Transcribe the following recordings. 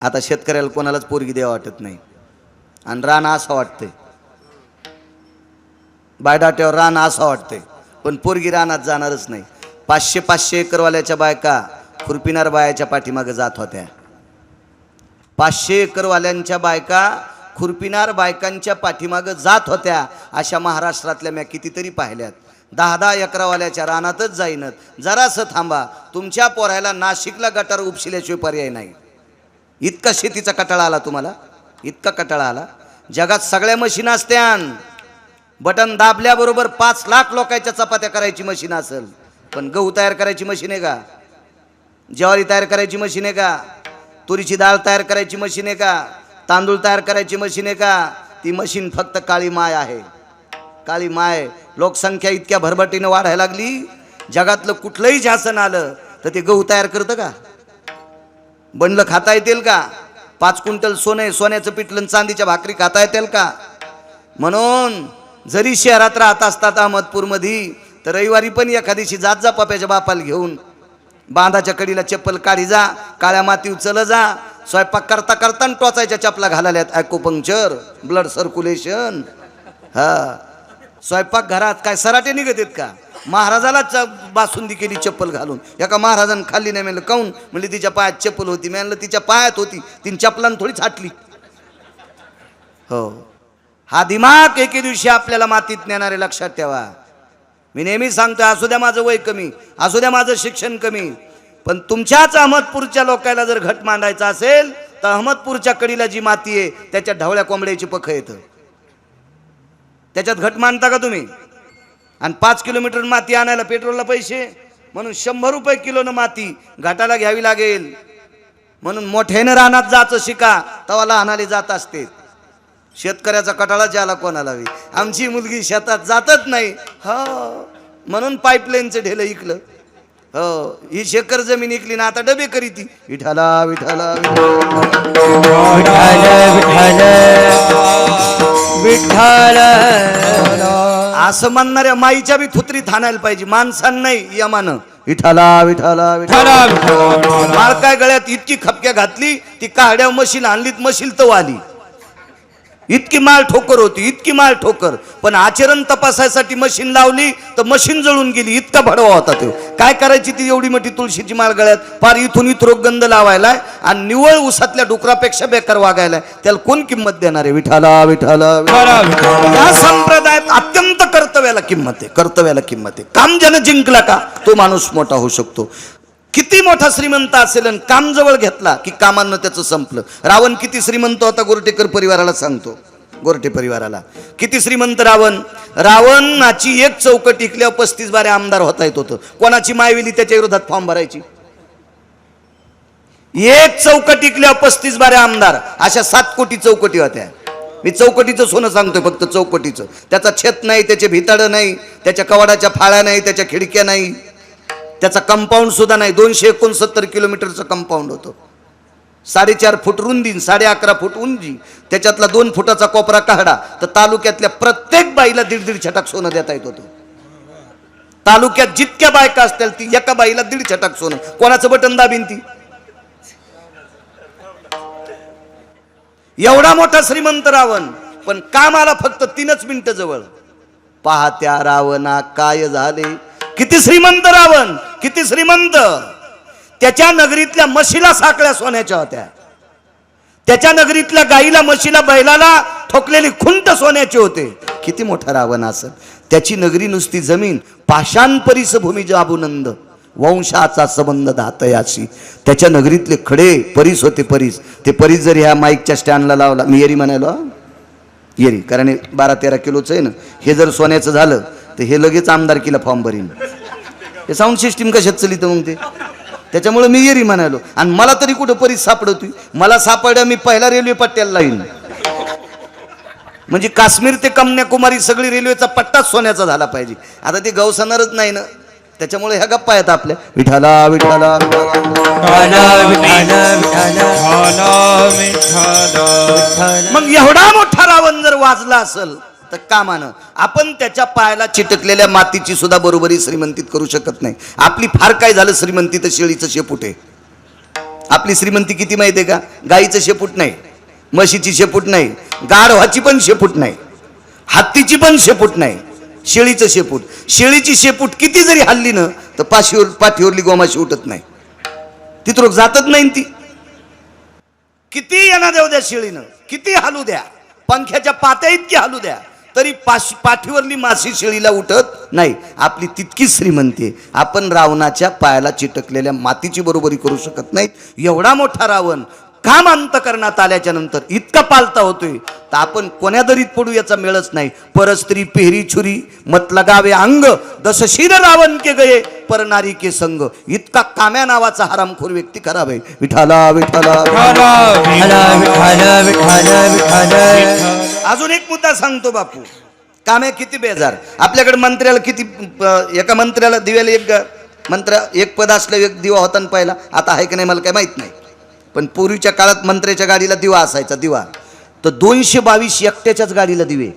आता शेतकऱ्याला कोणालाच पोरगी द्यावा वाटत नाही आणि रान असं वाटतंय, बायडाट्यावर रान असं वाटतंय, पण पोरगी रानात जाणारच नाही. 500 एकरवाल्याच्या बायका खुरपिनार बायाच्या पाठीमागे जात होत्या. 500 एकरवाल्यांच्या बायका खुरपिनार बायकांच्या पाठीमागे जात होत्या. अशा महाराष्ट्रातल्या मी कितीतरी पाहिल्यात. 10 एकरावाल्याच्या रानातच जाईनत. जरासं थांबा, तुमच्या पोरायला नाशिकला गटार उपशिल्याशिवाय पर्याय नाही. इतका शेतीचा कटाळा आला तुम्हाला, इतका कटाळा आला. जगात सगळ्या मशीन असत्यान, बटन दाबल्याबरोबर 5 लाख लोकांच्या चपात्या करायची मशीन असेल, पण गहू तयार करायची मशीन आहे का? ज्वारी तयार करायची मशीन आहे का? तुरीची डाळ तयार करायची मशीन आहे का? तांदूळ तयार करायची मशीन आहे का? ती मशीन फक्त काळी माय आहे. काळी माय. लोकसंख्या इतक्या भरभटीने वाढायला लागली, जगातलं कुठलंही शासन आलं तर ते गहू तयार करतं का? बनलं खाता येतील का? 5 क्विंटल सोने, सोन्याचं पिठलं, चांदीच्या भाकरी खाता येतील का? म्हणून जरी शहरात राहत असतात अहमदपूरमध्ये, तर रविवारी पण एखादीशी जात जा पप्याच्या बापाला घेऊन. बांधाच्या कडीला चप्पल काढी जा, काळ्या माती उचल जा. स्वयंपाक करता करता टोचायच्या चपला घालाल्यात. Acupuncture, blood circulation. हा, स्वयंपाक घरात काय सराटे निघत आहेत का? महाराजाला बासुंदी केली चप्पल घालून. एका महाराजानं खाल्ली नाही. म्हणलं काऊन? म्हणजे तिच्या पायात चप्पल होती. म्हणलं तिच्या पायात होती, तिने चपलान थोडी छाटली. हो, हा दिमाग एके दिवशी आपल्याला मातीत नेणारे लक्षात ठेवा. मी नेहमी सांगतो, असू द्या माझं वय कमी, असू द्या माझं शिक्षण कमी, पण तुमच्याच अहमदपूरच्या लोकांना जर घट मांडायचा असेल तर अहमदपूरच्या कडीला जी माती आहे त्याच्यात ढवळ्या कोंबड्याची पख येतं. त्याच्यात घट मांडता का तुम्ही? आणि 5 किलोमीटर माती आणायला पेट्रोलला पैसे, म्हणून 100 रुपये किलोनं माती घाटाला घ्यावी लागेल. म्हणून मोठ्यानं रानात जायचं शिका, तवा लहानाले जात असते. शेतकऱ्याचा कटाळा ज्याला कोणाला हवी. आमची मुलगी शेतात जातच नाही. हो, म्हणून पाईपलाईनचं ढेलं इकलं. हो, ही शेकर जमीन इकली ना, आता डबे करी ती. विठाला विठाला विठाल असं म्हणणाऱ्या माईच्या बी थुत्रीत हाणायला पाहिजे, माणसांना नाही, यमानं. विठाला विठाला विठाला. माळ काय गळ्यात इतकी खपक्या घातली, ती काहड्या मशीन आणलीत, मशील तव आली. इतकी माळ ठोकर होती, इतकी माळ ठोकर. पण आचरण तपासायसाठी मशीन लावली तर मशीन जळून गेली. इतका भडवा होता तो. काय करायची ती एवढी मोठी तुळशीची माळ गळ्यात? फार इथून इथं गंध लावायलाय आणि निवळ उसातल्या डुकरापेक्षा बेकार वागायलाय. त्याला कोण किंमत देणार आहे? विठाला विठाला. या संप्रदायात अत्यंत कर्तव्याला किंमत आहे, कर्तव्याला किंमत आहे. काम ज्यानं जिंकला का तो माणूस मोठा होऊ शकतो. किती मोठा श्रीमंत असेल आणि काम जवळ घेतला की कामानं त्याचं संपलं. रावण किती श्रीमंत होता गोरटेकर परिवाराला सांगतो. गोरटे परिवाराला किती श्रीमंत रावण. रावणाची एक चौकट टिकल्यावर 35 आमदार होता येत होतं. कोणाची मायविली त्याच्या विरोधात फॉर्म भरायची. एक चौकट टिकल्यावर 35 आमदार. अशा 7 कोटी चौकटी होत्या. मी चौकटीचं सोनं सांगतोय, फक्त चौकटीचं. त्याचा छत नाही, त्याचे भिताडं नाही, त्याच्या कवाडाच्या फाळ्या नाही, त्याच्या खिडक्या नाही, त्याचा कंपाऊंड सुद्धा नाही. 269 किलोमीटरचं कंपाऊंड होतं. 4.5 फूट रुंदी, 11.5 फूट उंची. त्याच्यातला 2 फुटाचा कोपरा काढा तर तालुक्यातल्या प्रत्येक बाईला 1.5 छटाक सोनं देता येत होतं. तालुक्यात जितक्या बायका असतील ती एका बाईला 1.5 छटाक सोनं. कोणाचं बटन दाबीन ती? एवढा मोठा श्रीमंत रावण, पण कामाला फक्त 3 मिनिटं जवळ. पाहत्या रावणा काय झाले. किती श्रीमंत रावण, किती श्रीमंत. त्याच्या नगरीतल्या म्हशीला साखळ्या सोन्याच्या होत्या. त्याच्या नगरीतल्या गाईला, म्हशीला, बैलाला ठोकलेली खुंट सोन्याचे होते. किती मोठा रावण असेल. त्याची नगरी नुसती जमीन. पाषाण परिस भूमी जाबुनंद, वंशाचा संबंध धातयाशी. त्याच्या नगरीतले खडे परीस होते. परीस, ते परीस जर ह्या माईकच्या स्टँडला लावला, मी येरी म्हणालो, येरी, कारण हे 12-13 किलोचं आहे ना. हे जर सोन्याचं झालं तर हे लगेच आमदारकीला फॉर्म भरीन. हे साऊंड सिस्टीम कशात चलित मग ते? त्याच्यामुळे मी येरी म्हणालो. आणि मला तरी कुठं परीस सापडतोय? मला सापडलं मी पहिला रेल्वे पट्ट्याला लाईन. म्हणजे काश्मीर ते कन्याकुमारी सगळी रेल्वेचा पट्टाच सोन्याचा झाला पाहिजे. आता ते गवसणारच नाही ना, त्याच्यामुळे ह्या गप्पा आहेत आपल्या. विठाला विठाला. मग एवढा मोठा रावण जर वाजला असेल तर कामानं आपण त्याच्या पायाला चिटकलेल्या मातीची सुद्धा बरोबरी श्रीमंतीत करू शकत नाही. आपली फार काय झालं श्रीमंती तर शेळीचं शेपूट आहे. आपली श्रीमंती किती माहिती आहे का? गाईचं शेपूट नाही, म्हशीची शेपूट नाही, गाढवाची पण शेपूट नाही, हत्तीची पण शेपूट नाही, शेळीचं शेपूट. शेळीची शेपूट किती जरी हल्ली ना तर पाठीवरली गोमाशी उठत नाही, तिथं रोग जातच नाही. ती किती येणार देऊ द्या शेळीनं, किती हालू द्या, पंख्याच्या पात्या इतकी हालू द्या, तरी पाठीवरली माशी शेळीला उठत नाही. आपली तितकी श्रीमंती आहे. आपण रावणाच्या पायाला चिटकलेल्या मातीची बरोबरी करू शकत नाहीत. एवढा मोठा रावण काम अंतकरणात आल्याच्या नंतर इतका पालता होतोय तर आपण कोण्या दरीत पडू याचा मेळच नाही. परस्त्री पेहरी छुरी मत लगावे अंग, दस शिर रावण के गये पर नारी के संग. इतका काम्या नावाचा हरामखोर व्यक्ती खराब आहे. विठाला विठाला. अजून एक मुद्दा सांगतो बापू. काम्या किती बेजार. आपल्याकडे मंत्र्याला किती, एका मंत्र्याला दिव्याला एक पद असलं एक दिवा होता पहिला, आता आहे की नाही मला काय माहित नाही, पण पूर्वीच्या काळात मंत्र्याच्या गाडीला दिवा असायचा. दिवा तर 222 एकट्याच्याच गाडीला दिवे.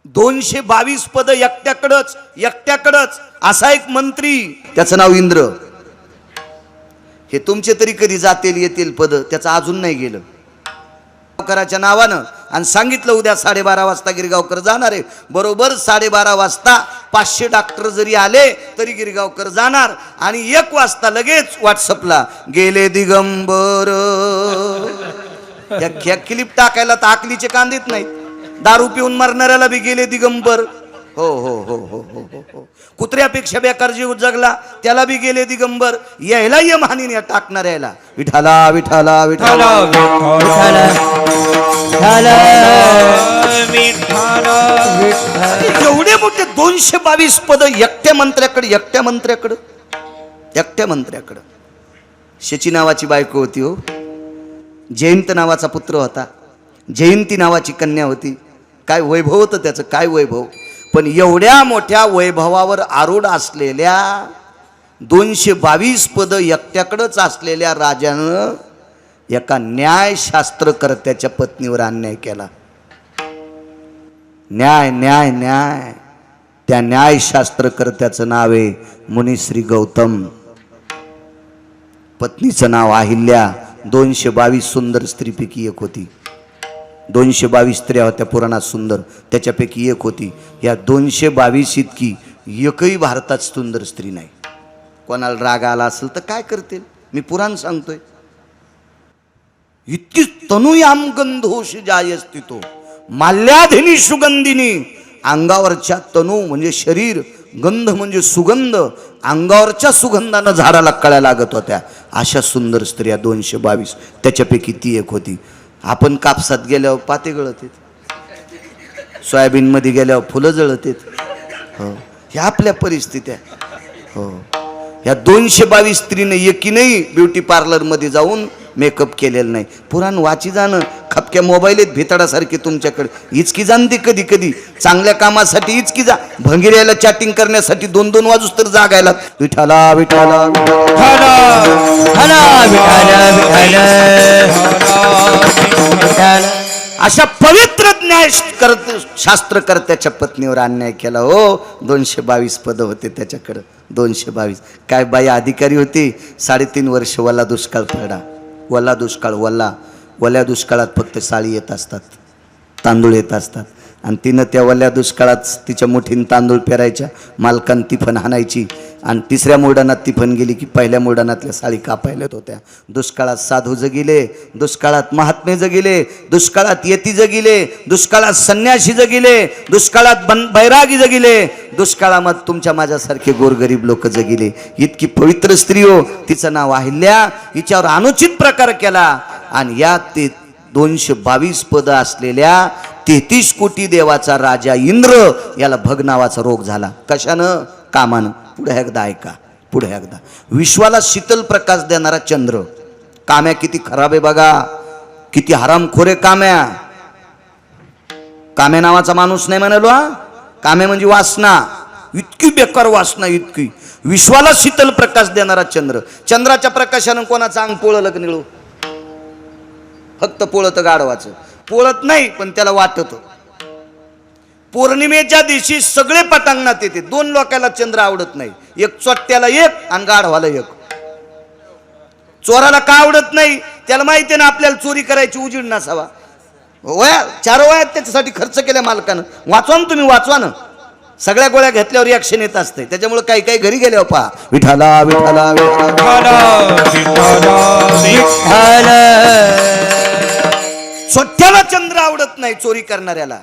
222 पद एकट्याकडच असा एक मंत्री, त्याचं नाव इंद्र. हे तुमचे तरी कधी जातील येतील पद, त्याचं अजून नाही गेलं. गिरगावकराच्या नावानं आणि सांगितलं उद्या 12:30 वाजता गिरगावकर जाणार आहे. बरोबर 12:30 वाजता 500 डॉक्टर जरी आले तरी गिरगावकर जाणार. आणि 1 वाजता लगेच व्हॉट्सअपला गेले दिगंबर. या क्लिप टाकायला तर आकलीचे कांदेत नाही. दारू पिऊन मरणाऱ्याला बी गेले दिगंबर. हो हो हो हो हो हो हो. कुत्र्यापेक्षा बेकार जीव जगला त्याला बी गेले दिगंबर. यायला ये महानीने टाकणार यायला विठाला विठाला विठाला. एवढे मोठे 222 पद एकट्या मंत्र्याकडे. शची नावाची बायको होती हो, जयंत नावाचा पुत्र होता, जयंती नावाची कन्या होती. काय वैभव होतं त्याचं, काय वैभव. पण एवढ्या मोठ्या वैभवावर आरूढ असलेल्या 222 पद एकट्याकडंच असलेल्या राजानं एका न्यायशास्त्रकर्त्याच्या पत्नीवर अन्याय केला. न्याय न्याय न्याय. त्या न्यायशास्त्रकर्त्याचं नाव आहे मुनिश्री गौतम. पत्नीचं नाव अहिल्या. 222 सुंदर स्त्रीपैकी एक होती. 222 स्त्रिया होत्या पुराणात सुंदर, त्याच्यापैकी एक होती. या 222 इतकी एकही भारतात सुंदर स्त्री नाही. कोणाला राग आला असेल तर काय करतील, मी पुराण सांगतोय. इतकी तनुयाम गंधोष जायस्तितो माल्याधिनी सुगंधिनी. अंगावरच्या तनू म्हणजे शरीर, गंध म्हणजे सुगंध, अंगावरच्या सुगंधानं झाडाला कळ्या लागत होत्या. अशा सुंदर स्त्रिया 222, त्याच्यापैकी ती एक होती. आपण कापसात गेल्यावर पाते गळत आहेत, सोयाबीन मध्ये गेल्यावर फुलं जळत आहेत. हो, ह्या आपल्या परिस्थित्या. हो, ह्या 222 स्त्रीने एकीनंही ब्युटी पार्लर मध्ये जाऊन मेकअप केलेला नाही. पुराण वाची जाणं. खपक्या मोबाईल आहेत भिताडासारखे तुमच्याकडे. इचकी जाणते कधी कधी चांगल्या कामासाठी इचकी जा. भंगिऱ्याला चॅटिंग करण्यासाठी 2-2 वाजूस तर जागायला. विठाला विठाला अशा पवित्र न्याय शास्त्रकर्त्याच्या पत्नीवर अन्याय केला. हो, 222 पद होते त्याच्याकडं. 222 काय बाई अधिकारी होती. 3.5 वर्ष वल्ला दुष्काळ पडला. वल्ला दुष्काळ. वल्या दुष्काळात फक्त साळी येत असतात, तांदूळ येत असतात. आणि तिनं त्या वल्या दुष्काळात तिच्या मुठीन तांदूळ पेरायच्या, मालकान तिफन हाणायची. आणि 3ऱ्या मोडानात तिफन गेली की 1ल्या मोडानातल्या साळी कापायल्यात होत्या. दुष्काळात साधू जगिले, दुष्काळात महात्मे जगिले, दुष्काळात येती जगिले, दुष्काळात संन्यासी जगिले, दुष्काळात बैरागी जगिले, दुष्काळामध्ये तुमच्या माझ्यासारखे गोरगरीब लोक जगिले. इतकी पवित्र स्त्री हो. तिचं नाव अहिल्या. हिच्यावर अनुचित प्रकार केला आणि या 222 पद असलेल्या 33 कोटी देवाचा राजा इंद्र याला भग नावाचा रोग झाला. कशानं? कामानं. पुढे एकदा ऐका, पुढे एकदा. विश्वाला शीतल प्रकाश देणारा चंद्र. काम्या किती खराब आहे बघा, किती हरामखोर आहे काम्या. काम्या नावाचा माणूस नाही म्हणालो हा. काम्या म्हणजे वासना, इतकी बेकार वासना, इतकी. विश्वाला शीतल प्रकाश देणारा चंद्र. चंद्राच्या प्रकाशानं कोणाचं अंग पोळलं का निळू? फक्त पोळत गाढवाचं. पोळत नाही पण त्याला वाटत. पौर्णिमेच्या दिवशी सगळे पटांगणात येते. 2 लोकांना चंद्र आवडत नाही. एक चोट्याला एक आणि गाढवाला एक. चोराला का आवडत नाही? त्याला माहिती आहे ना आपल्याला चोरी करायची, उजीड नसावा. वया 4 वयात त्याच्यासाठी खर्च केल्या मालकानं. वाचवा ना तुम्ही, वाचवा ना. सगळ्या गोळ्या घेतल्यावर रिॲक्शन येत असते. त्याच्यामुळे काही काही घरी गेल्यावर पहा, विठाला विठाला विठाला स्वतःला चंद्र आवडत नाही चोरी करणाऱ्याला.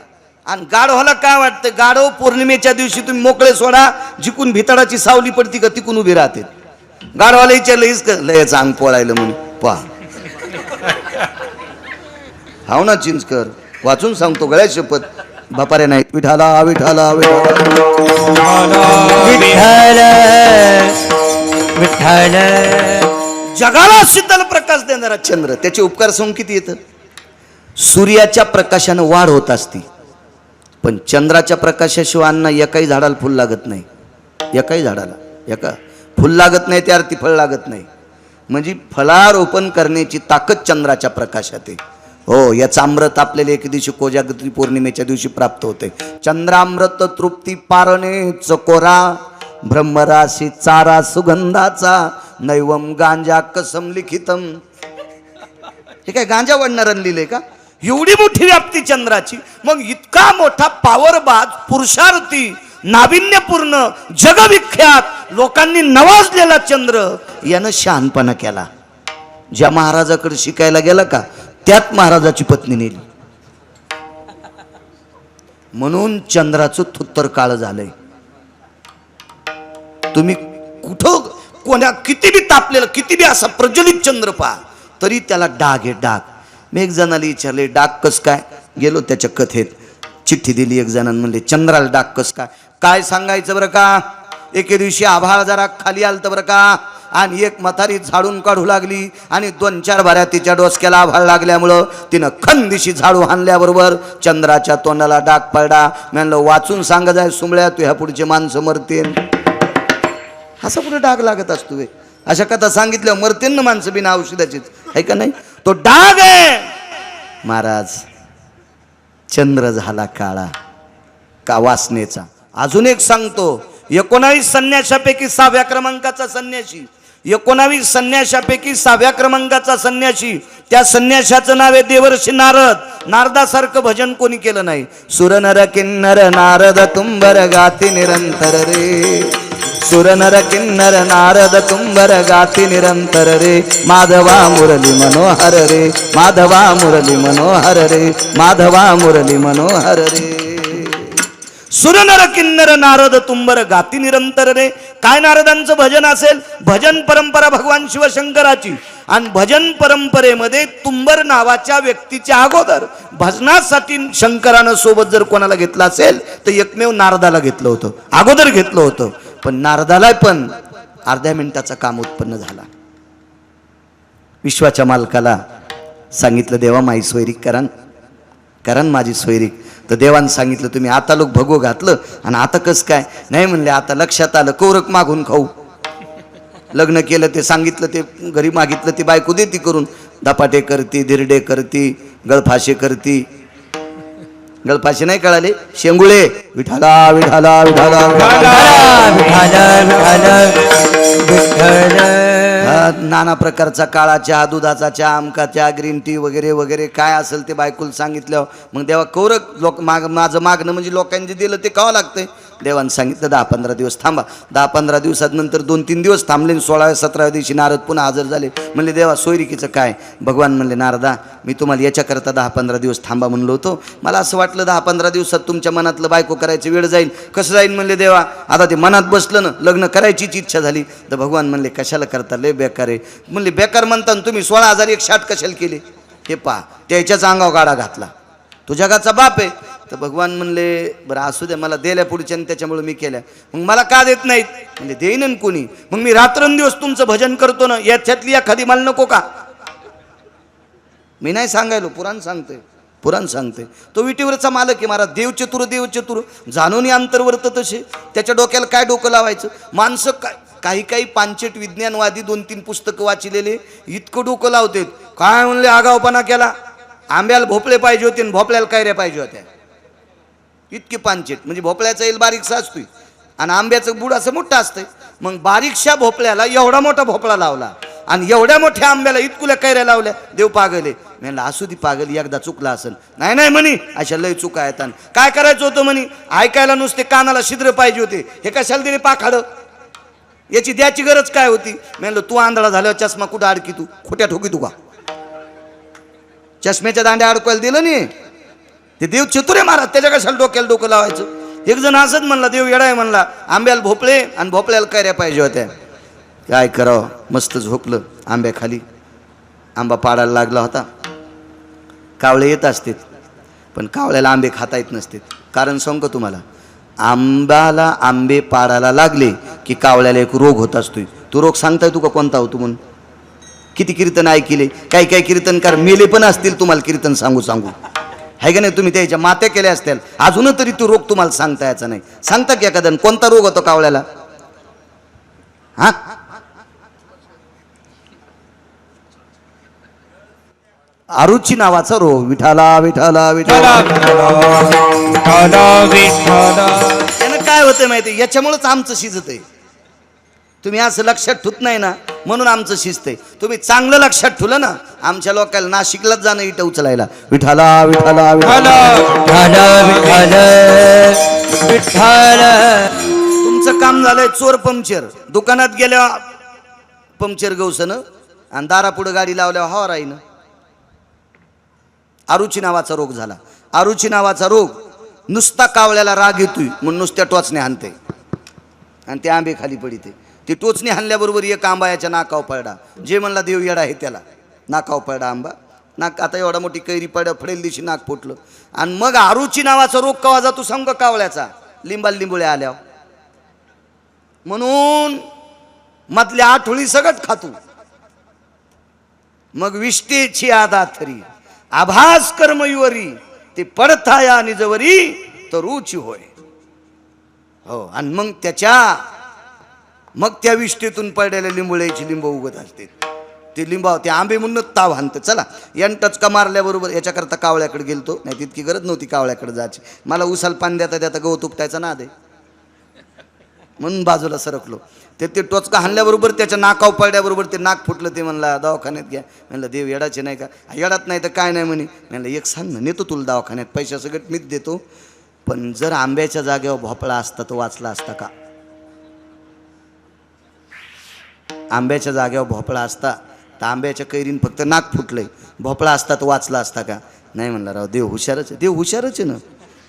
आणि गाढवाला काय वाटतं? गाढव पौर्णिमेच्या दिवशी तुम्ही मोकळे सोडा, जिकून भितडाची सावली पडती का तिकून उभी राहते. गाढवाला विचारलं लयच अंग पोळायला म्हणून पहा. हाव ना चिंचकर, वाचून सांगतो गळ्या शपथ, बापारे नाहीत. विठाला विठाला विठाला जगाला शीतल प्रकाश देणारा चंद्र, त्याचे उपकार सांग किती येतं. सूर्याच्या प्रकाशानं वाढ होत असती, पण चंद्राच्या प्रकाशाशिवाय अन्न एकाही झाडाला फुल लागत नाही. एकाही झाडाला एका फुल लागत नाही, त्या अर्थी फळ लागत नाही. म्हणजे फळारोपण करण्याची ताकद चंद्राच्या प्रकाशात आहे. हो, याचं अमृत आपल्याला एक दिवशी कोजागरी पौर्णिमेच्या दिवशी प्राप्त होते. चंद्रामृत तृप्ती पारणे चकोरा, ब्रह्मराशी चारा सुगंधाचा, नैवम गांजा कसम लिखितम. हे काय गांजा वाढणाऱ्यानं लिहिलंय का? एवढी मोठी व्याप्ती चंद्राची. मग इतका मोठा पावरबाज, पुरुषार्थी, नाविन्यपूर्ण, जगविख्यात, लोकांनी नवाजलेला चंद्र यानं शहाणपणा केला. ज्या महाराजाकडे शिकायला गेला का त्यात महाराजाची पत्नी नेली. म्हणून चंद्राचं थुत्तर काळ झालंय. तुम्ही कुठं कोणा किती बी तापलेलं, किती बी असा प्रज्वलित चंद्र पहा, तरी त्याला डाग आहे, डाग. मी एक जणाला विचारले डाग कस काय? गेलो त्याच्या कथेत, चिठ्ठी दिली एक जणांनी, म्हणले चंद्राला डाग कस काय? काय सांगायचं बरं का. एके दिवशी आभाळ जरा खाली आलतं बरं का, आणि एक म्हातारी झाडून काढू लागली, आणि 2-4 भाऱ्या तिच्या डोसक्याला आभाळ लागल्यामुळं तिनं खंदिशी झाडू हाणल्याबरोबर चंद्राच्या तोंडाला डाग पडला. म्हणलं वाचून सांगा जाय सुंबळ्या, तू ह्या पुढचे माणसं मरतेन. असा पुढे डाग लागत असतो वे. अशा कथा सांगितल्या मरतेन ना माणसं बिना औषधाचीच, आहे का नाही? तो डाग आहे. महाराज, चंद्र झाला काळा का वासनेचा. अजून एक सांगतो, 19 संन्याशापैकी 6व्या क्रमांकाचा संन्याशी, 19 संन्याशापैकी 6व्या क्रमांकाचा संन्याशी, त्या संन्याशाचं नाव आहे देवर्षी नारद. नारदासारखं भजन कोणी केलं नाही. सुरनर किन्नर नारद तुंबर गाती निरंतर रे, सुरनर किन्नर नारद तुंबर गाती निरंतर रे, माधवा मुरली मनोहर रे, माधवा मुरली मनोहर रे, माधवा मुरली मनोहर रे. सुरनर किन्नर नारद तुंबर गाती निरंतर रे. काय नारदांचं भजन असेल? भजन परंपरा भगवान शिवशंकराची. आणि भजन परंपरेमध्ये तुंबर नावाच्या व्यक्तीच्या अगोदर भजनासाठी शंकरानं सोबत जर कोणाला घेतलं असेल तर एकमेव नारदाला घेतलं होतं, अगोदर घेतलं होतं. पण नारदाला पण अर्ध्या मिनिटाचं काम उत्पन्न झाला. विश्वाच्या मालकाला सांगितलं देवा माई सोयरीक करा, कारण माझी सोयरीक. तर देवानं सांगितलं तुम्ही आता लोक भगो घातलं आणि आता कसं काय? नाही म्हणले आता लक्षात आलं, कौरक मागून खाऊ. लग्न केलं ते सांगितलं, ते घरी मागितलं, ती बायको देती करून. धपाटे करती, धिरडे करती, गळफाशे करती. गळफाशे नाही कळाले? शेंगुळे. विठाला विठाला विठाला नाना प्रकारचा काळा चहा, दुधाचा चहा, आमका चहा, ग्रीन टी वगैरे वगैरे काय असेल ते बायकोला सांगितलं. मग देवा कौरक लोक माझं मागणं म्हणजे लोकांनी जे दिलं ते खावं लागतंय. देवानं सांगितलं 10-15 दिवस थांबा. 10-15 दिवसात नंतर 2-3 दिवस थांबले. 16व्या-17व्या दिवशी नारद पुन्हा हजर झाले. म्हणले देवा सोयरिकीचं काय? भगवान म्हणले नारदा मी तुम्हाला याच्याकरता 10-15 दिवस थांबा म्हणलो होतो. मला असं वाटलं 10-15 दिवसात तुमच्या मनातलं बायको करायची वेळ जाईल. कसं जाईल म्हणले देवा? आता ते मनात बसलं ना, लग्न करायचीच इच्छा झाली. तर भगवान म्हणले कशाला करता, लय बेकार आहे. म्हणले बेकार म्हणता तुम्ही 16,001 कशाला केले? हे पहा, त्याच्याच अंगावर गाडा घातला. तो जगाचा बाप आहे. तर भगवान म्हणले बरं असू द्या, मला दिल्या पुढच्याने त्याच्यामुळे मी केल्या. मग मला का देत नाहीत? म्हणजे देईन कोणी. मग मी रात्रंदिवस तुमचं भजन करतो ना, याच्यातली एखादी मला नको का? मी नाही सांगायलो, पुराण सांगते, पुराण सांगते. तो विटीवरचा मालक आहे महाराज. देवचतुर देवचतुर जाणून अंतर्वर्त तसे. त्याच्या डोक्याला काय डोकं लावायचं? माणसं काय काही काही पांचट विज्ञानवादी 2-3 पुस्तकं वाचलेले इतकं डोकं लावतात. काय म्हणले आगावपणा केला, आंब्याला भोपळे पाहिजे होते आणि भोपळ्याला कैऱ्या पाहिजे होत्या. इतके पांचट. म्हणजे भोपळ्याचा येल बारीकसा असतोय आणि आंब्याचं बुड असं मोठं असतंय. मग बारीकशा भोपळ्याला एवढा मोठा भोपळा लावला आणि एवढ्या मोठ्या आंब्याला इतकुल्या कैऱ्या लावल्या. देव पागले. म्हणलं असू दी पागल, एकदा चुकला असेल. नाही नाही म्हणी, अशा लय चुका आहेत. काय करायचं होतं म्हणी, ऐकायला नुसते कानाला छिद्र पाहिजे होते. हे कशाला दिले पाखाडं, याची द्याची गरज काय होती. म्हणलं तू आंधळा झाल्यावर चष्मा कुठं अडकी, तू खोट्या ठोकी तू का, चष्म्याच्या दांड्या अडकायला दिलं नाही. ते देव चतुरे महाराज, त्याच्या कशाला डोक्याला डोकं लावायचं. एक जण असंच म्हणला, देव येडा आहे म्हणला, आंब्याला भोपळे आणि भोपळ्याला कैऱ्या पाहिजे होत्या. काय करावं, मस्त झोपलं आंब्याखाली. आंबा पाडायला लागला होता. कावळे येत असते, पण कावळ्याला आंबे खाता येत नसते. कारण सांगू का तुम्हाला, आंब्याला आंबे पाडायला लागले की कावळ्याला एक रोग होत असतोय. तो रोग सांगताय तू का कोणता होतो म्हणून. किती कीर्तन ऐकले, काही काही कीर्तनकार मेले पण असतील तुम्हाला कीर्तन सांगू सांगू, आहे का नाही. तुम्ही त्याच्या मात्या केल्या असतील, अजून तरी तो रोग तुम्हाला सांगता यायचा नाही. सांगता की एखाद्या कोणता रोग होतो कावळ्याला. हा, आरुची नावाचा रोग. विठाला विठाला विठाला त्यानं काय होतंय माहिती, याच्यामुळेच आमचं शिजत आहे. तुम्ही असं लक्षात ठेवत नाही ना, म्हणून आमचं शिजतंय. तुम्ही चांगलं लक्षात ठेवलं ना, आमच्या लोकांना नाशिकलाच जाणं इटं उचलायला. विठाला विठाला विठाला विठाला. तुमचं काम झालंय चोर पंक्चर. दुकानात गेल्या पंक्चर गवसनं आणि दारापुढं गाडी लावल्यावर हवा राहीनं. आरुची नावाचा रोग झाला. आरुची नावाचा रोग नुसता कावळ्याला राग येतोय म्हणून नुसत्या टोचणे हाणते आणि ते आंबे खाली पडिते. ती टोचणी हाणल्याबरोबर एक आंबा याच्या नाकाव पडला. जे म्हणला देव येडा आहे त्याला, नाकाव पडला आंबा. नाक आता एवढा मोठी कैरी फडेल दिवशी नाक फुटलं. आणि मग आरुची नावाचा रोग कवा जातो सांग कावळ्याचा, लिंबुळ्या आल्यावर. म्हणून मधल्या आठवळी सगळं खातो. मग विष्टेची आदा थरी आभास कर्मयुवरी, ते पडता या निजवरी तर रुची होय. हो, आणि मग त्या विष्टेतून पडलेल्या लिंबुळ्याची लिंब उगत असते. ते लिंबा ते आंबे म्हणून ताव हाणतं. चला यान टचका मारल्याबरोबर याच्याकरता कावळ्याकडे गेलतो, नाही तितकी गरज नव्हती कावळ्याकडे जायची. मला उसाल पान देता देता गवत उपटायचा ना दे म्हणून बाजूला सरकलो. ते टोचका हाणल्याबरोबर त्याच्या नाकाव पडल्याबरोबर ते नाक फुटलं. ते म्हणला दवाखान्यात घ्या. म्हणलं देव येडाचे नाही का. येडात नाही तर काय नाही म्हणे. म्हणलं एक सांग ना, नेतो तुला दवाखान्यात, पैसा सगळं मीच देतो. पण जर आंब्याच्या जागेवर भोपळा असता तर वाचला असता का. आंब्याच्या जागेवर भोपळा असता तर आंब्याच्या कैरीन फक्त नाक फुटलंय, भोपळा असता तर वाचला असता का. नाही म्हणला राव, देव हुशारच आहे. देव हुशारच आहे ना.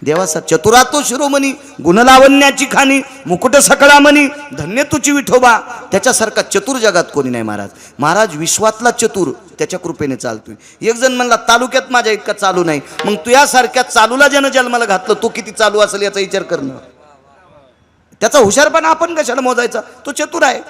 देवाचा चतुरातो शिरोमणी, गुणलावण्याची खाणी, मुकुट सकळा मणी, धन्य तुची विठोबा. त्याच्यासारखा चतुर जगात कोणी नाही महाराज. महाराज विश्वातला चतुर, त्याच्या कृपेने चालतोय. एक जण म्हणला तालुक्यात माझ्या इतका चालू नाही. मग तुझ्यासारख्या चालूला ज्यानं जन्माला घातलं तो किती चालू असेल याचा विचार करणं. त्याचा हुशारपणा आपण कशाला मोजायचा, तो चतुर आहे.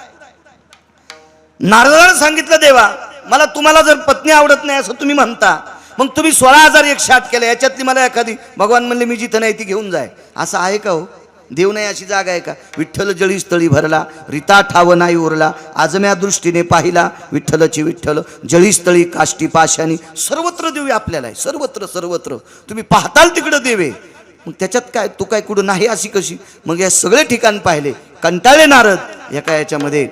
नारदानं सांगितलं देवा, मला तुम्हाला जर पत्नी आवडत नाही असं तुम्ही म्हणता, मग तुम्ही 16,160 केल्या, याच्यातली मला एखादी भगवान म्हणले मी जिथं नाही ती घेऊन जाय. असं आहे का हो. देव नाही अशी जागा आहे का. विठ्ठल जळी स्थळी भरला, रीता ठाव नाही उरला, आजम्या दृष्टीने पाहिला विठ्ठलची विठ्ठल, जळी स्थळी काष्टी पाशानी. सर्वत्र देव आपल्याला आहे, सर्वत्र सर्वत्र. तुम्ही पाहताल तिकडं देवे. मग त्याच्यात काय, तू काय कुठं नाही अशी कशी. मग या सगळे ठिकाण पाहिले. कंटाळले नारद एका याच्यामध्ये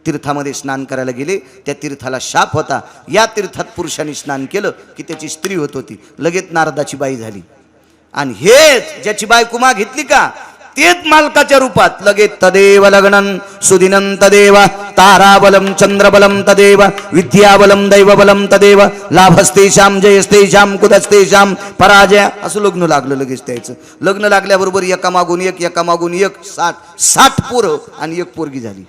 तीर्थामध्ये स्नान करायला गेले. त्या तीर्थाला शाप होता. या तीर्थात पुरुषांनी स्नान केलं की त्याची स्त्री होत होती. लगेच नारदाची बाई झाली. आणि हेच ज्याची बायको मागितली का तेच मालकाच्या रूपात लगेच तदेव लग्नं सुदिनं तदेव ताराबलम चंद्रबलम तदेव विद्याबलम दैवबलम तदेव लाभस्तेषाम जयस्तेषाम कुदस्तेषाम पराजय. असं लग्न लागलं लगेच त्याचं. लग्न लागल्याबरोबर एकामागून एक 60 पोरं आणि एक पोरगी झाली.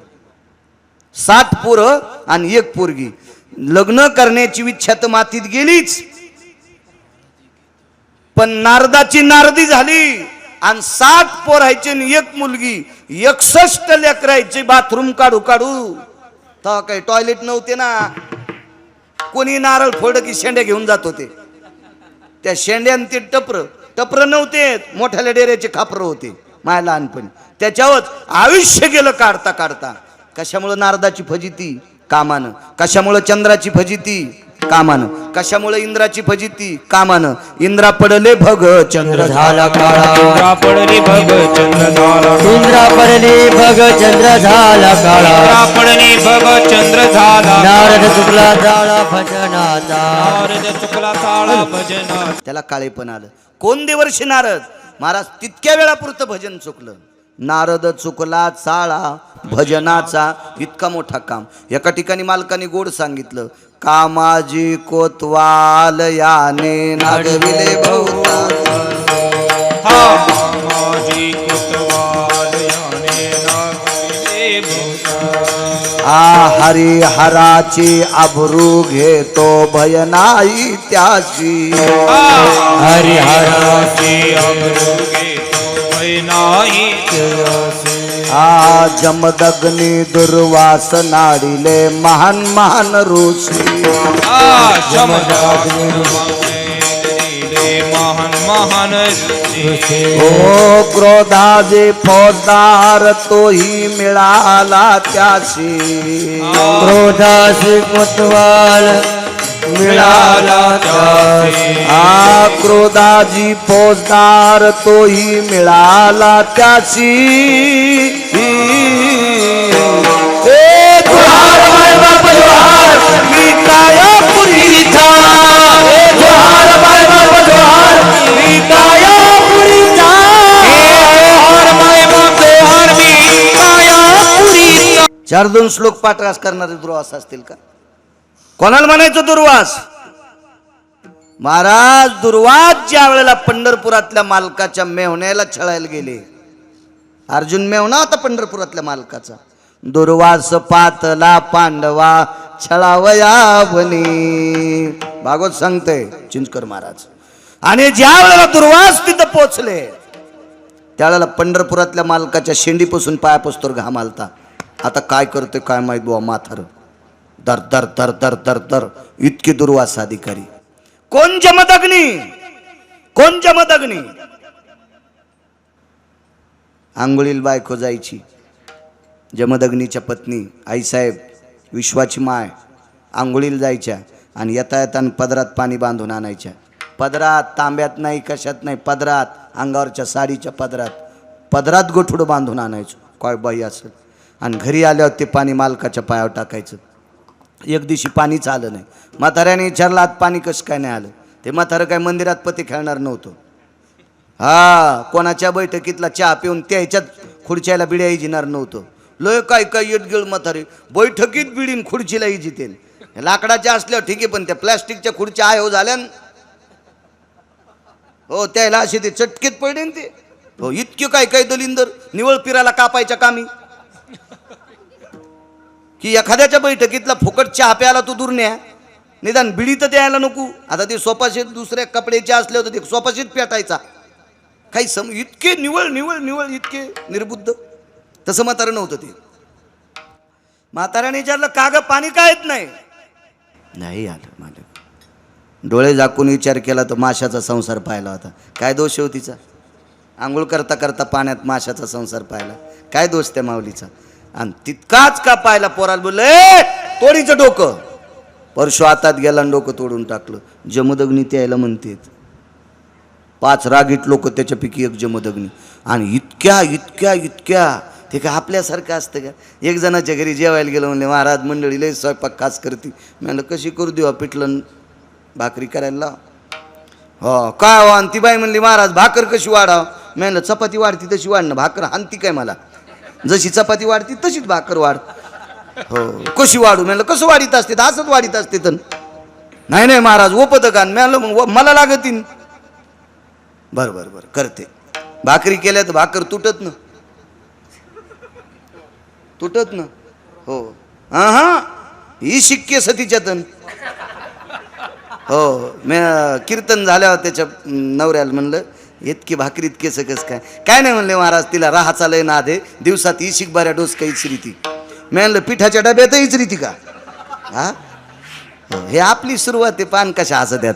60 पोरं आणि एक पोरगी. लग्न करण्याची इच्छा तर मातीत गेलीच, पण नारदाची नारदी झाली. आणि 60 पोरायचे आणि एक मुलगी, 61 लेकरायचे. बाथरूम काढू तर काही टॉयलेट नव्हते ना. कोणी नारळ फोड की शेंड्या घेऊन जात होते. त्या शेंड्यान ते टपर नव्हते, मोठ्याल्या डेऱ्याचे खापर होते माझ्या लहानपणी. त्याच्यावर आयुष्य गेलं काढता. कशामुळे नारदाची फजिती कामानं, कशामुळे चंद्राची फजिती कामानं. कशामुळे इंद्राची फजिती? कामानं. इंद्रा पडले भग चंद्र झाला काळा. इंद्रा पडली भग चंद्र झाला. इंद्रा पडले भग चंद्र झाला काळा. इंद्रा पडली भग चंद्र झाला. नारद चुकला जाळा भजनाचा. नारद चुकला ताळा भजनाचा. त्याला काळेपण आलं. कोण देवर्षी नारद? महाराज तितक्या वेळापुरतं भजन चुकलं. नारद चुकला चाळा भजनाचा. इतका मोठा काम. एका ठिकाणी मालकाने गोड सांगितलं, कामाजी कोतवाल याने नागविले बहुता. माझी कुतवाल याने नागविले बहुता. हरिहराची आबरू घेतो भय नाही त्याची. हरिहराची आबरू घेतो भय नाही. जमदग्नी दुर्वास नाडिले महान महान ऋषी. महान महान ओ क्रोधाचे फौजदार तोही मिळाला त्याशी. क्रोधासी कोतवाल मिळाला त्यासी. क्रोधाची फौजदार तोही मिळाला त्याशी. चार दोन श्लोक पाठरास करणारे दुर्वास असतील का? कोणाला म्हणायचं दुर्वास? महाराज दुर्वास ज्या वेळेला पंढरपुरातल्या मालकाच्या मेव्हण्याला छळायला गेले. अर्जुन मेव्हणा होता पंढरपुरातल्या मालकाचा. दुर्वास पातला पांडवा छळावया बनी. भागवत सांगते चिंचकर महाराज. आणि ज्या वेळेला दुर्वास तिथं पोचले त्यावेळेला पंढरपुरातल्या मालकाच्या शेंडीपासून पायापासून घाम आलता. आता काय करते काय माहित बुवा माथार. दर दर दर दर दर दर इतके दुर्वास अधिकारी. कोण जमदग्नी? कोण जमदग्नी? आंघोळील बायको जायची. जमदग्नीच्या पत्नी आईसाहेब विश्वाची माय आंघोळीला जायच्या आणि येता येताना पदरात पाणी बांधून आणायच्या. पदरात, तांब्यात नाही, कशात नाही, पदरात, अंगावरच्या साडीच्या पदरात गोठुडं बांधून आणायचं. काय बाई असेल. आणि घरी आल्यावर ते पाणी मालकाच्या पायावर टाकायचं. एक दिवशी पाणीच आलं नाही. म्हाताऱ्याने विचारलं आज पाणी कसं काय नाही आलं? ते म्हातारं काय मंदिरात पती खेळणार नव्हतं. कोणाच्या बैठकीतला चहा पिऊन त्या ह्याच्यात खुर्च्याला बिड्या इजिणार नव्हतं. लय काय काय येटगिळ म्हातारे बैठकीत बिडीन खुर्चीला इजितेन. लाकडाच्या असल्यावर ठीक आहे, पण त्या प्लॅस्टिकच्या खुर्च्या आहे हो झाल्या. हो त्याला असे ते चटकेत पडले ते. हो इतके काय काय दलिंदर निवळ पिराला कापायच्या कामी. की एखाद्याच्या बैठकीतला फुकट चहा प्यायला तू दूर न्या, निदान बिडी तर द्यायला नको. आता ते सोपाशीत दुसऱ्या कपड्याचे असले होते ते सोपाशीत पेटायचा. काही इतके निवळ निवळ निवळ इतके निर्बुद्ध. तसं म्हातारं नव्हतं ते. म्हाताऱ्याने विचारलं का ग पाणी का येत नाही? नाही आलं मालक. डोळे झाकून विचार केला तर माशाचा संसार पाहिला होता. काय दोष हो तिचा? आंघोळ करता करता पाण्यात माशाचा संसार पाहिला. काय दोष त्या माऊलीचा? आणि तितकाच का पाहिला पोराला बोलले तोडीचं डोकं. परशु हातात गेला आणि डोकं तोडून टाकलं. जमदग्नी त्याला म्हणतात. 5 रागीट लोक त्याच्यापैकी एक जमदग्नी. आणि इतक्या इतक्या इतक्या ते काय आपल्यासारखं असतं का? एक जणाच्या घरी जेवायला गेलं म्हणले महाराज मंडळी लय स्वयंपाक खास करते. म्हणलं कशी करू देवा पिठलं भाकरी करायला लाव. हो काय हो? आणि ती बाई म्हणली महाराज भाकर कशी वाढाव? म्हणलं चपाती वाढती तशी वाढणं, भाकर हानती काय मला? जशी चपाती वाढती तशीच भाकर वाढ. हो कशी वाढू? म्हणलं कसं वाढीत असते? असंच वाढीत असते. तर नाही नाही महाराज ओपत का? म्हणलं मग मला लागतीन. बरं बरं बरं करते. भाकरी केल्या तर भाकर तुटत ना, तुटत ना. हो ही शिक्के सतीच्यातन. हो मी कीर्तन झाल्यावर त्याच्या नवऱ्याला म्हणलं इतकी भाकरी इतके सकस काय? काय नाही म्हणले महाराज तिला राहाचा लय नाद आहे. दिवसात ही शिक बऱ्या डोस काही इचरीती. मी म्हणलं पिठाच्या डब्यात इचरीती का? हे आपली सुरुवात आहे. पान कशा हसत्यात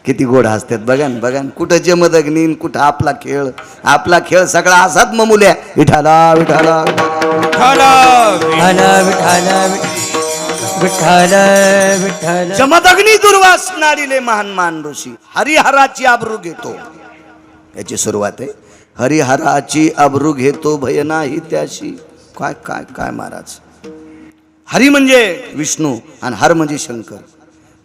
किती गोड हसतात. बघा ना बघा. कुठं जमदग्नी कुठं आपला खेळ. आपला खेळ सगळा असाच ममुल्या. विठाला विठाला विठाला विठाला विठाला विठ्ठल विठ्ठल जमदग्नी दुर्वास नारीले महान मान ऋषी हरिहराची आबरू घेतो. याची सुरुवात आहे. हरिहराची आबरू घेतो भय नाही त्याशी. काय काय काय महाराज. हरी म्हणजे विष्णू आणि हर म्हणजे शंकर.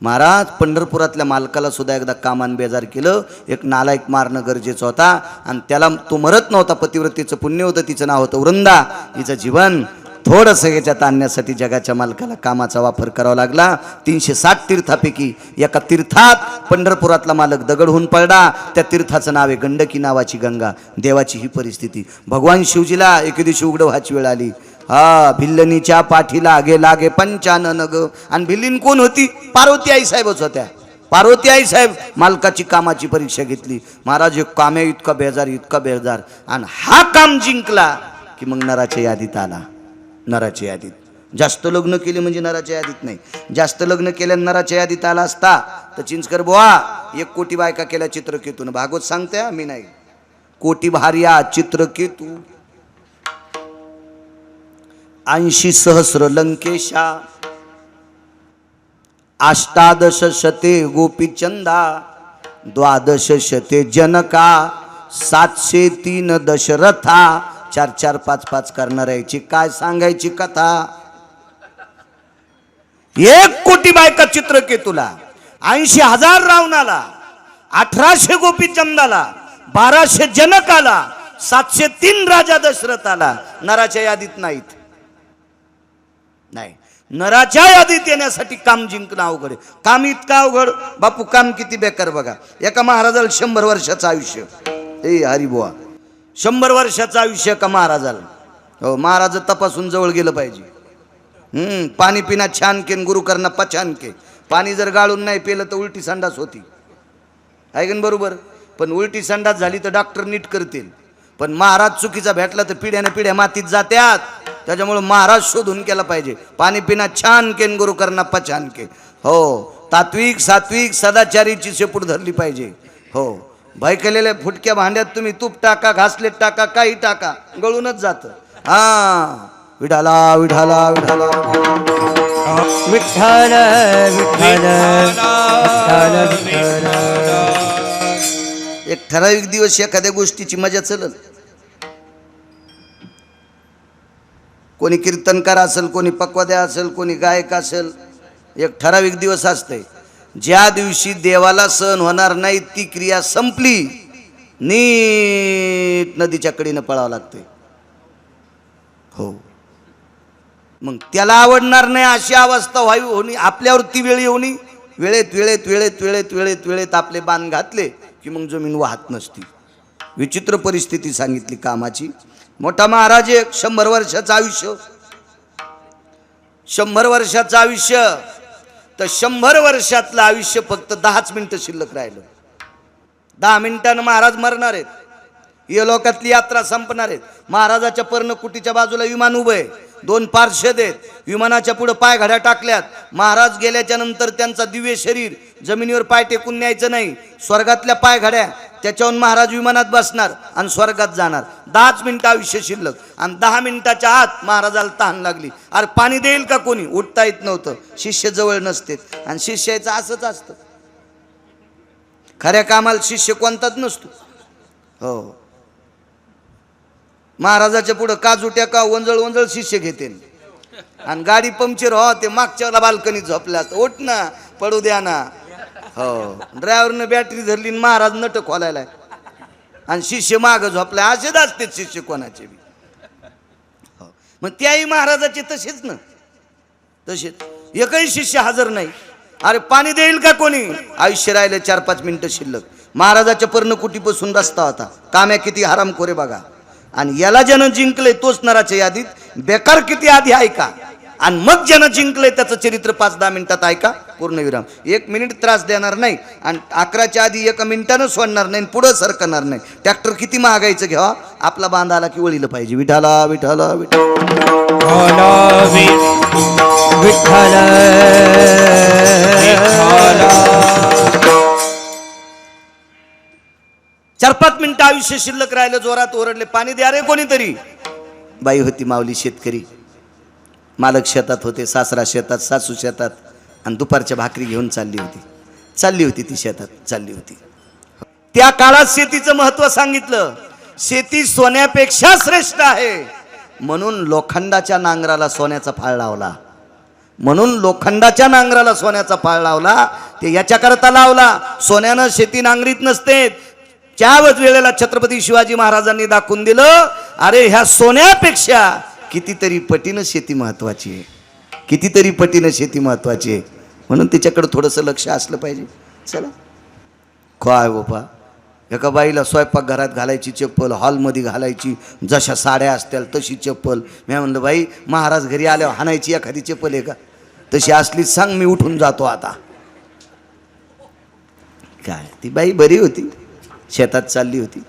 महाराज पंढरपुरातल्या मालकाला सुद्धा एकदा कामान बेजार केलं. एक नालायक मारणं गरजेचं होता आणि त्याला तो मरत नव्हता. पतिव्रतेचं पुण्य होतं. तिचं नाव होतं वृंदा. हिचं जीवन थोडंसं याच्यात आणण्यासाठी जगाच्या मालकाला कामाचा वापर करावा लागला. 360 तीर्थापैकी एका तीर्थात पंढरपुरातला मालक दगड होऊन पडला. त्या तीर्थाचं नाव आहे गंडकी नावाची गंगा. देवाची ही परिस्थिती. भगवान शिवजीला एके दिवशी उघड व्हायची वेळ आली. हा भिल्लनीच्या पाठी लागे लागे पंचानन ग. आणि भिल्लीन कोण होती? पार्वती आई साहेबच होत्या. पार्वती आई साहेब मालकाची कामाची परीक्षा घेतली. महाराज एक कामे इतका बेजार आणि हा काम जिंकला की मग नराच्या यादीत आला. नराच्या यादीत. जास्त लग्न केले म्हणजे नराच्या यादीत नाही. जास्त लग्न केल्याने नराच्या यादीत आला असता तर चिंचकर बुवा 1 कोटी बायका केल्या चित्रकेतून. भागवत सांगते मी नाही. कोटी भार्या चित्रकेतू 80 सहस्र लंकेशा 18 शते गोपीचंदा 12 शते जनका 703 दशरथा 4 5 करणाऱ्याची काय सांगायची कथा. 1 कोटी बायका चित्रकेतूला 80,000 रावणाला 1800 गोपीचंदाला 1200 जनकाला 703 राजा दशरथाला. नराच्या यादीत नाहीत. नाही नराच्या यादीत येण्यासाठी काम जिंकणं अवघड आहे. काम इतकं अवघड बापू. काम किती बेकार बघा. एका महाराजाला 100 वर्षाचं आयुष्य. ए हरिबुवा 100 वर्षाचं आयुष्य का महाराजाला. हो महाराज तपासून जवळ गेलं पाहिजे. पाणी पिना छान के गुरु करणं पछान के. पाणी जर गाळून नाही पिलं तर उलटी संडास होती. आहे का बरोबर. पण उलटी संडास झाली तर डॉक्टर नीट करतील. पण महाराज चुकीचा भेटला तर पिढ्याने पिढ्या मातीत जात्यात. त्याच्यामुळे महाराज शोधून केला पाहिजे. पाणी पिना छान के गुरु करणं पछान के. हो तात्विक सात्विक सदाचारीची शेपूट धरली पाहिजे. हो भाई केलेल्या फुटक्या भांड्यात तुम्ही तूप टाका घासलेट टाका काही टाका गळूनच जातं. हा विठाला विठाला विठाला विठ्ठल विठ्ठल विठ्ठल विठ्ठल. एक ठराविक दिवस एखाद्या गोष्टीची मजा चलल. कोणी कीर्तनकार असेल, कोणी पक्वाद्या असेल, कोणी गायक असेल. एक ठराविक दिवस असते ज्या दिवशी देवाला सहन होणार नाही ती क्रिया संपली नीट नदीच्या कडेनं पळावं लागते. हो मग त्याला आवडणार नाही अशी अवस्था व्हावी होणी आपल्यावर ती वेळ येऊनी. वेळेत वेळेत वेळेत वेळेत वेळेत वेळेत आपले बाण घातले की मग जमीन वाहत नसती. विचित्र परिस्थिती सांगितली कामाची. मोठा महाराज एक 100 वर्षाचं आयुष्य. 100 वर्षाचं आयुष्य तर 100 वर्षातलं आयुष्य फक्त 10 मिनिटं शिल्लक राहिलं. 10 मिनिटांनं महाराज मरणार आहेत. या लोकातली यात्रा संपणार आहेत. महाराजाच्या पर्णकुटीच्या बाजूला विमान उभं आहे. 2 पार्षद आहेत. विमानाच्या पुढे पाय घड्या टाकल्यात. महाराज गेल्याच्या नंतर त्यांचा दिव्य शरीर जमिनीवर पाय टेकून न्यायचं नाही. स्वर्गातल्या पाय घड्या त्याच्याहून महाराज विमानात बसणार आणि स्वर्गात जाणार. 10 मिनिटं आयुष्य शिल्लक आणि 10 मिनिटाच्या आत महाराजाला तहान लागली. अरे पाणी देईल का कोणी. उठता येत नव्हतं. शिष्य जवळ नसते आणि शिष्याचं असंच असतं. खऱ्या कामाला शिष्य कोणताच नसतो. हो महाराजाच्या पुढं काजूट्या का वंजळ शिष्य घेते आणि गाडी पंक्चर हो ते मागच्या बाल्कनीत झोपल्या असतं. उठ ना पडू द्या ना. हो ड्रायव्हरनं बॅटरी धरली महाराज नट खोलायला आणि शिष्य माग झोपलाय. असेच असते शिष्य कोणाचे बी. हो मग त्याही महाराजाचे तसेच ना. तसेच एकही शिष्य हजर नाही. अरे पाणी देईल का कोणी. आयुष्य राहिले 4-5 मिनिटं शिल्लक. महाराजाच्या पर्णकुटीपासून रस्ता होता. काम्या किती हरामखोरे बघा. आणि याला ज्यानं जिंकले तोच नराच्या यादीत. बेकार किती आधी ऐका आणि मग ज्यानं जिंकले त्याचं चरित्र 5-10 मिनिटात ऐका. पूर्णविराम. 1 मिनिट त्रास देणार नाही आणि 11च्या आधी 1 मिनिटानं सोडणार नाही पुढं सरकणार नाही. ट्रॅक्टर किती महागायचं घ्यावा आपला बांधाला की वळीलं पाहिजे. विठाला विठाला विठाला विठ्ठल 4-5 मिनिटं आयुष्य शिल्लक राहिलं. जोरात ओरडले पाणी द्या रे कोणीतरी. बाई होती माऊली शेतकरी. मालक शेतात होते, सासरा शेतात, सासू शेतात, आणि दुपारच्या भाकरी घेऊन चालली होती ती शेतात चालली होती. त्या काळात शेतीचं महत्व सांगितलं. शेती सोन्यापेक्षा श्रेष्ठ आहे, म्हणून लोखंडाच्या नांगराला सोन्याचा फाळ लावला. सोन्याचा फाळ लावला. ते याच्याकरता लावला, सोन्यानं शेती नांगरीत नसते. त्याच वेळेला छत्रपती शिवाजी महाराजांनी दाखवून दिलं, अरे ह्या सोन्यापेक्षा कितीतरी पटीनं शेती महत्वाची आहे. म्हणून तिच्याकडे थोडंसं लक्ष असलं पाहिजे. चला काय बाबा, एका बाईला स्वयंपाकघरात घालायची चप्पल, हॉलमध्ये घालायची, जशा साड्या असतील तशी चप्पल. मी म्हणलं बाई, महाराज घरी आल्यावर हाणायची एखादी चप्पल आहे का? तशी असलीच सांग, मी उठून जातो आता. काय ती बाई बरी होती, शेतात चालली होती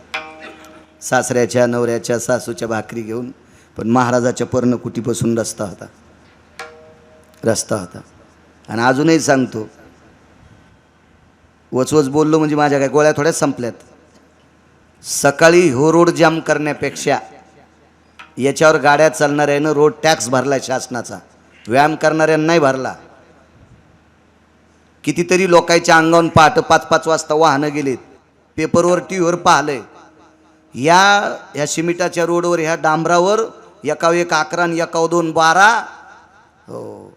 सासऱ्याच्या, नवऱ्याच्या, सासूच्या भाकरी घेऊन. पण महाराजाच्या पर्णकुटीपासून रस्ता होता. आणि अजूनही सांगतो, वचवच बोललो म्हणजे माझ्या काय गोळ्या थोड्याच संपल्यात. सकाळी हो रोड जाम करण्यापेक्षा याच्यावर गाड्या चालणाऱ्यानं रोड टॅक्स भरला शासनाचा, व्यायाम करणाऱ्यांना नाही भरला. कितीतरी लोकांच्या अंगावरून पहाटे 5-5 वाजता वाहनं गेलेत. पेपरवर, टीव्हीवर पाहिलंय. ह्या सिमिटाच्या रोडवर, ह्या डांबरावर एकावर 1 11 आणि एकावर 2 12. हो,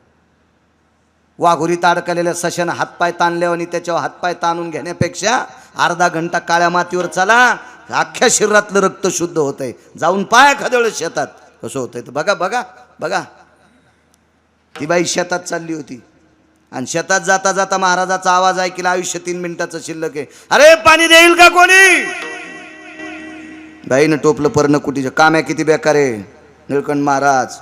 वाघोरीत अडकलेल्या सशानं हातपाय ताणल्यावर आणि त्याच्यावर हातपाय ताणून घेण्यापेक्षा अर्धा घंटा काळ्या मातीवर चला, अख्ख्या शरीरातलं रक्त शुद्ध होतंय. जाऊन पाय खदळ शेतात कसं होतंय तर बघा. ती बाई शेतात चालली होती आणि शेतात जाता जाता महाराजाचा आवाज ऐकला. आयुष्य 3 मिनिटाचं शिल्लक आहे. अरे पाणी देईल का कोणी? बाईनं टोपलं पर्णकुटीचं. काम्या किती बेकार आहे निळकंठ महाराज.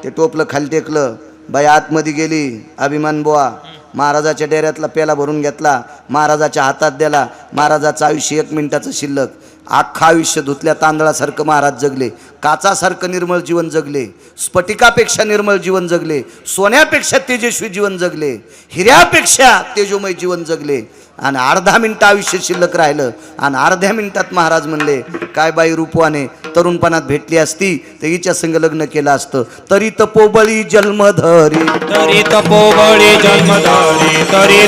ते टोपलं खाली टेकलं. बाई आतमध्ये गेली. अभिमान बुवा महाराजाच्या डेऱ्यातला पेला भरून घेतला, महाराजाच्या हातात दिला. महाराजाचं आयुष्य 1 मिनिटाचं शिल्लक. अख्खा आयुष्य धुतल्या तांदळासारखं महाराज जगले. काचासारखं निर्मळ जीवन जगले. स्फटिकापेक्षा निर्मळ जीवन जगले. सोन्यापेक्षा तेजस्वी जीवन जगले. हिऱ्यापेक्षा तेजोमय जीवन जगले. आणि अर्धा मिनिट आयुष्य शिल्लक राहिलं. आणि अर्ध्या मिनिटात महाराज म्हणले, काय बाई रूपवाने तरुणपणात भेटली असती तर हिच्या संग लग्न केलं असतं. तरी तपोबळी जन्मधरी, तरी तपोबळी जन्मधारी, तरी